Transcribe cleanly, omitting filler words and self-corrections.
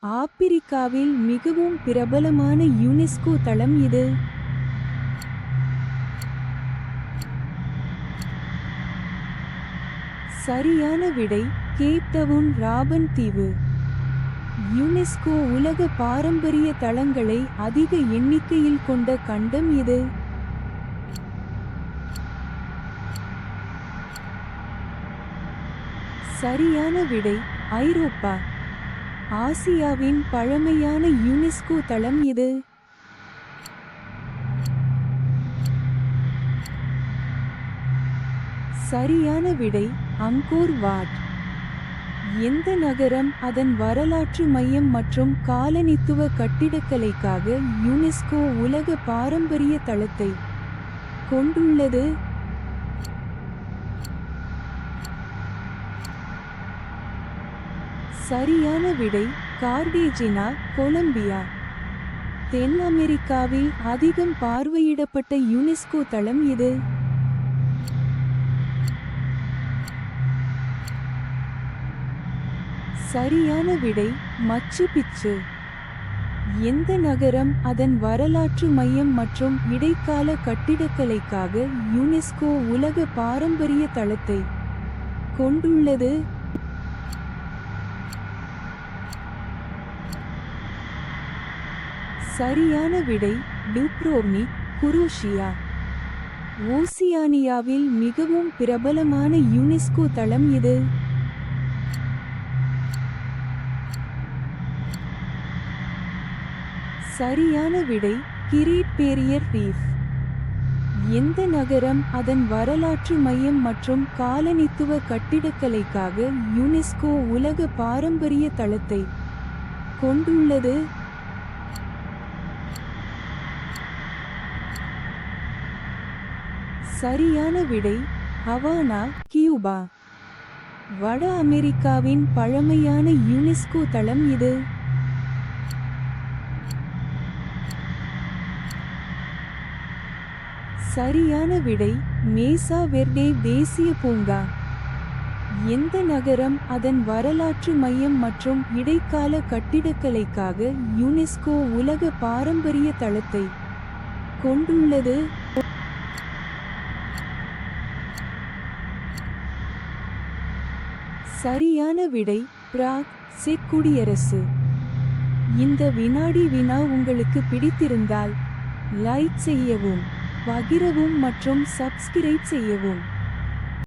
ஆப்பிரிக்காவில் மிகவும் பிரபலமான யுனெஸ்கோ தளம் இது. சரியான விடை கேப் டவுன் ராபன் தீவு. யுனெஸ்கோ உலக பாரம்பரிய தளங்களை அதிக எண்ணிக்கையில் கொண்ட கண்டம் இது. சரியான விடை ஐரோப்பா. ஆசியாவின் பழமையான யுனெஸ்கோ தளம் இது. சரியான விடை அங்கோர் வாட். எந்த நகரம் அதன் வரலாற்று மையம் மற்றும் காலனித்துவ கட்டிடக்கலைக்காக யுனெஸ்கோ உலக பாரம்பரிய தளத்தை கொண்டுள்ளது? சரியான விடை கார்டேஜினா, கொலம்பியா. தென் அமெரிக்காவில் அதிகம் பார்வையிடப்பட்ட யுனெஸ்கோ தளம் இது. சரியான விடை மச்சு பிச்சு. எந்த நகரம் அதன் வரலாற்று மையம் மற்றும் இடைக்கால கட்டிடக்கலைக்காக யுனெஸ்கோ உலக பாரம்பரிய தளத்தை கொண்டுள்ளது? சரியான விடை டுப்ரோவ்னிக், குரோஷியா. ஓசியானியாவில் மிகவும் பிரபலமான யுனெஸ்கோ தளம் இது. சரியான விடை கிரேட் பேரியர் ரீஃப். எந்த நகரம் அதன் வரலாற்று மையம் மற்றும் காலனித்துவ கட்டிடக்கலைக்காக யுனெஸ்கோ உலக பாரம்பரிய தளத்தை கொண்டுள்ளது? சரியான விடை ஹவானா, கியூபா. வட அமெரிக்காவின் பழமையான யுனெஸ்கோ தளம் இது. சரியான விடை மேசா வெர்டே தேசிய பூங்கா. எந்த நகரம் அதன் வரலாற்று மையம் மற்றும் இடைக்கால கட்டிடக்கலைக்காக யுனெஸ்கோ உலக பாரம்பரிய தளத்தை கொண்டுள்ளது? சரியான விடை பிராக், செக் குடியரசு. இந்த வினாடி வினா உங்களுக்கு பிடித்திருந்தால் லைக் செய்யவும், பகிரவும் மற்றும் சப்ஸ்கிரைப் செய்யவும்.